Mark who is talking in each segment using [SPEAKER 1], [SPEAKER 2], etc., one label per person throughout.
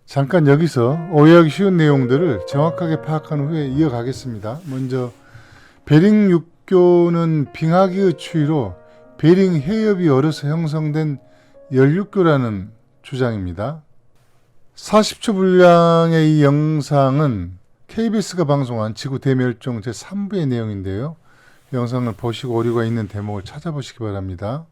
[SPEAKER 1] 잠깐 여기서 오해하기 쉬운 내용들을 정확하게 파악한 후에 이어가겠습니다. 먼저 베링 육교는 빙하기의 추이로 베링 해협이 얼어서 형성된 열육교라는 주장입니다. 40초 분량의 이 영상은 KBS가 방송한 지구 대멸종 제3부의 내용인데요. 영상을 보시고 오류가 있는 대목을 찾아보시기 바랍니다.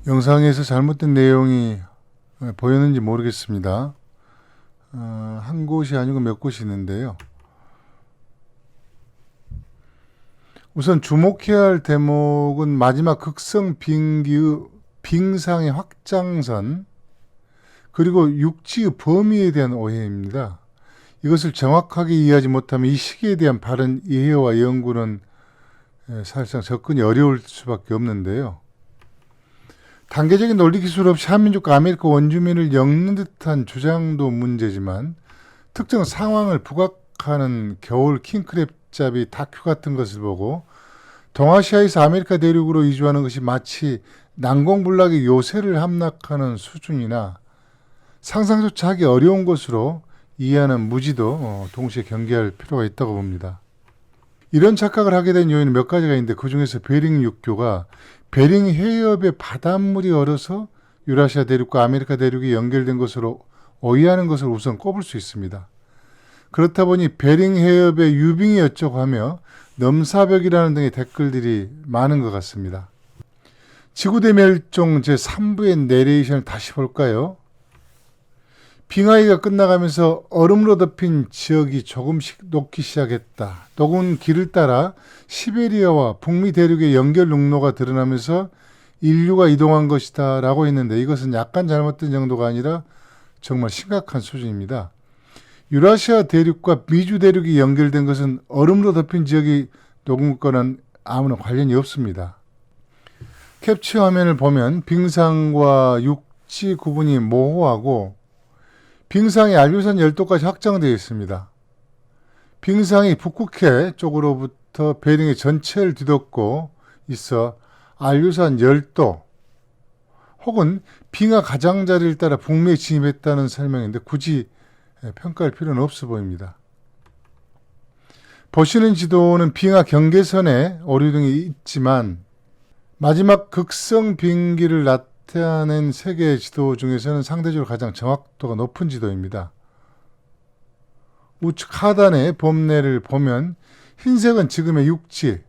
[SPEAKER 1] 영상에서 잘못된 내용이 보였는지 모르겠습니다. 한 곳이 아니고 몇 곳이 있는데요. 우선 주목해야 할 대목은 마지막 극성 빙기의 빙상의 확장선 그리고 육지의 범위에 대한 오해입니다. 이것을 정확하게 이해하지 못하면 이 시기에 대한 바른 이해와 연구는 사실상 접근이 어려울 수밖에 없는데요. 단계적인 논리 기술 없이 한민족과 아메리카 원주민을 엮는 듯한 주장도 문제지만 특정 상황을 부각하는 겨울 킹크랩잡이 다큐 같은 것을 보고 동아시아에서 아메리카 대륙으로 이주하는 것이 마치 난공불락의 요새를 함락하는 수준이나 상상조차 하기 어려운 것으로 이해하는 무지도 동시에 경계할 필요가 있다고 봅니다. 이런 착각을 하게 된 요인은 몇 가지가 있는데 그 중에서 베링 육교가 베링 해협의 바닷물이 얼어서 유라시아 대륙과 아메리카 대륙이 연결된 것으로 오해하는 것을 우선 꼽을 수 있습니다. 그렇다 보니 베링 해협의 유빙이 어쩌고 하며 넘사벽이라는 등의 댓글들이 많은 것 같습니다. 지구대멸종 제3부의 내레이션을 다시 볼까요? 빙하기가 끝나가면서 얼음으로 덮인 지역이 조금씩 녹기 시작했다. 녹은 길을 따라 시베리아와 북미 대륙의 연결 육로가 드러나면서 인류가 이동한 것이다 라고 했는데 이것은 약간 잘못된 정도가 아니라 정말 심각한 수준입니다. 유라시아 대륙과 미주 대륙이 연결된 것은 얼음으로 덮인 지역이 녹은 것과는 아무런 관련이 없습니다. 캡처 화면을 보면 빙상과 육지 구분이 모호하고 빙상이 알류산 열도까지 확장되어 있습니다. 빙상이 북극해 쪽으로부터 베링의 전체를 뒤덮고 있어 알류산 열도 혹은 빙하 가장자리를 따라 북미에 진입했다는 설명인데 굳이 평가할 필요는 없어 보입니다. 보시는 지도는 빙하 경계선에 오류등이 있지만 마지막 극성 빙기를 나타낸 세계 지도 중에서는 상대적으로 가장 정확도가 높은 지도입니다. 우측 하단의 범례를 보면 흰색은 지금의 육지,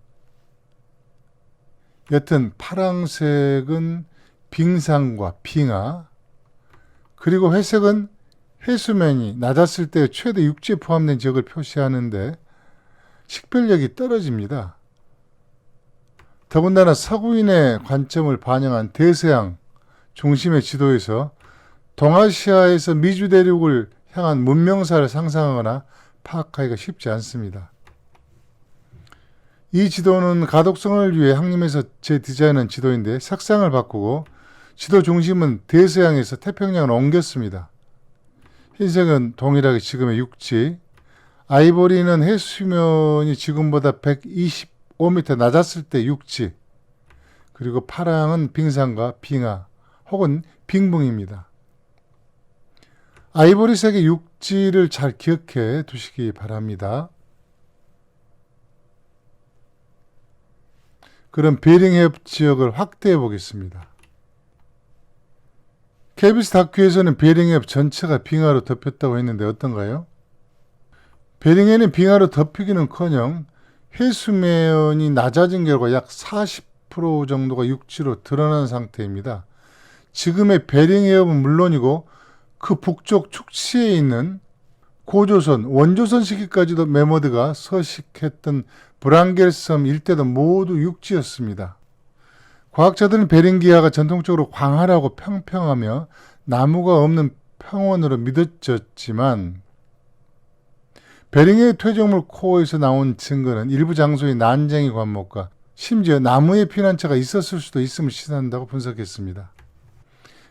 [SPEAKER 1] 옅은 파랑색은 빙상과 빙하, 그리고 회색은 해수면이 낮았을 때 최대 육지에 포함된 지역을 표시하는데 식별력이 떨어집니다. 더군다나 서구인의 관점을 반영한 대서양 중심의 지도에서 동아시아에서 미주 대륙을 향한 문명사를 상상하거나 파악하기가 쉽지 않습니다. 이 지도는 가독성을 위해 항림에서 재디자인한 지도인데 색상을 바꾸고 지도 중심은 대서양에서 태평양으로 옮겼습니다. 흰색은 동일하게 지금의 육지, 아이보리는 해수면이 지금보다 125m 낮았을 때 육지, 그리고 파랑은 빙상과 빙하 혹은 빙붕입니다. 아이보리색의 육지를 잘 기억해 두시기 바랍니다. 그럼 베링해협 지역을 확대해 보겠습니다. KBS 다큐에서는 베링해협 전체가 빙하로 덮였다고 했는데 어떤가요? 베링해는 빙하로 덮이기는커녕 해수면이 낮아진 결과 약 40% 정도가 육지로 드러난 상태입니다. 지금의 베링해협은 물론이고 그 북쪽 축지에 있는 고조선, 원조선 시기까지도 메머드가 서식했던 브랑겔섬 일대도 모두 육지였습니다. 과학자들은 베링 기하가 전통적으로 광활하고 평평하며 나무가 없는 평원으로 믿어졌지만 베링의 퇴적물 코어에서 나온 증거는 일부 장소의 난쟁이 관목과 심지어 나무의 피난처가 있었을 수도 있음을 시사한다고 분석했습니다.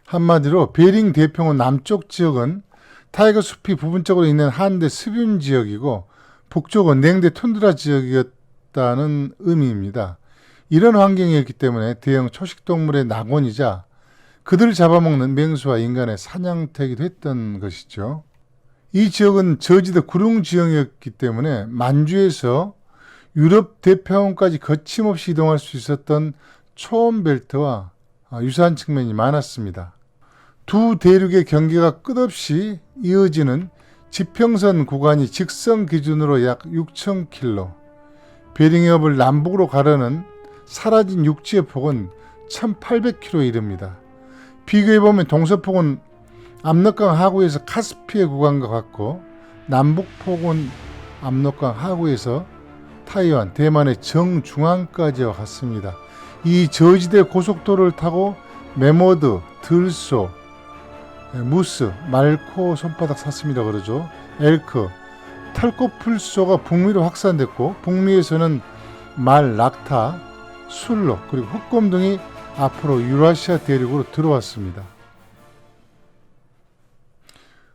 [SPEAKER 1] 한마디로 베링 대평원 남쪽 지역은 타이거 숲이 부분적으로 있는 한대 습윤 지역이고 북쪽은 냉대 툰드라 지역이었다는 의미입니다. 이런 환경이었기 때문에 대형 초식동물의 낙원이자 그들을 잡아먹는 맹수와 인간의 사냥터이기도 했던 것이죠. 이 지역은 저지대 구릉 지형이었기 때문에 만주에서 유럽 대평원까지 거침없이 이동할 수 있었던 초원벨트와 유사한 측면이 많았습니다. 두 대륙의 경계가 끝없이 이어지는 지평선 구간이 직선 기준으로 약 6,000km, 베링의 업을 남북으로 가르는 사라진 육지의 폭은 1,800km에 이릅니다. 비교해보면 동서폭은 압록강 하구에서 카스피해 구간과 같고 남북폭은 압록강 하구에서 타이완, 대만의 정중앙까지와 같습니다. 이 저지대 고속도로를 타고 메모드, 들소, 무스, 말코 손바닥 사슴이라 그러죠. 엘크, 털꽃풀소가 북미로 확산됐고 북미에서는 말, 낙타, 술로 그리고 흑곰 등이 앞으로 유라시아 대륙으로 들어왔습니다.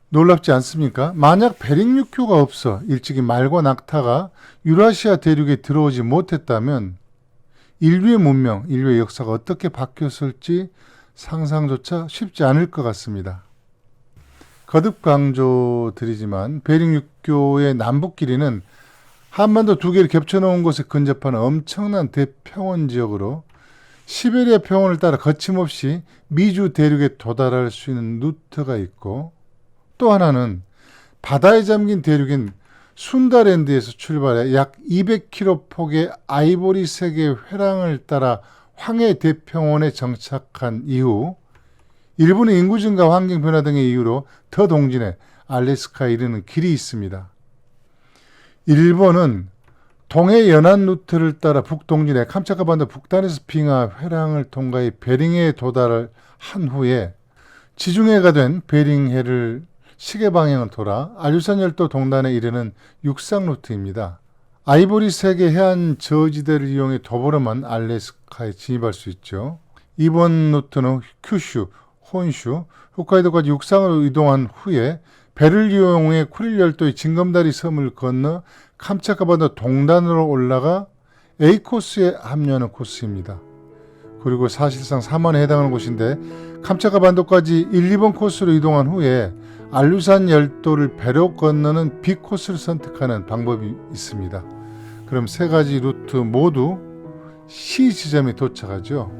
[SPEAKER 1] 놀랍지 않습니까? 만약 베링 육교가 없어 일찍이 말과 낙타가 유라시아 대륙에 들어오지 못했다면 인류의 문명, 인류의 역사가 어떻게 바뀌었을지 상상조차 쉽지 않을 것 같습니다. 거듭 강조드리지만 베링 육교의 남북 길이는 한반도 두 개를 겹쳐놓은 곳에 근접한 엄청난 대평원 지역으로 시베리아 평원을 따라 거침없이 미주 대륙에 도달할 수 있는 루트가 있고 또 하나는 바다에 잠긴 대륙인 순다랜드에서 출발해 약 200km 폭의 아이보리 색의 회랑을 따라 황해 대평원에 정착한 이후 일본의 인구 증가, 환경 변화 등의 이유로 더 동진해 알래스카에 이르는 길이 있습니다. 일본은 동해 연안 루트를 따라 북동진해 캄차카 반도 북단에서 빙하 회랑을 통과해 베링해에 도달한 후에 지중해가 된 베링해를 시계 방향을 돌아 알류산 열도 동단에 이르는 육상 루트입니다. 아이보리색의 해안 저지대를 이용해 도보로만 알래스카에 진입할 수 있죠. 이번 루트는 큐슈, 혼슈, 홋카이도까지 육상으로 이동한 후에 배를 이용해 쿠릴 열도의 징검다리 섬을 건너 캄차카 반도 동단으로 올라가 A코스에 합류하는 코스입니다. 그리고 사실상 3원에 해당하는 곳인데 캄차카 반도까지 1, 2번 코스로 이동한 후에 알루산 열도를 배로 건너는 B코스를 선택하는 방법이 있습니다. 그럼 세 가지 루트 모두 C 지점에 도착하죠.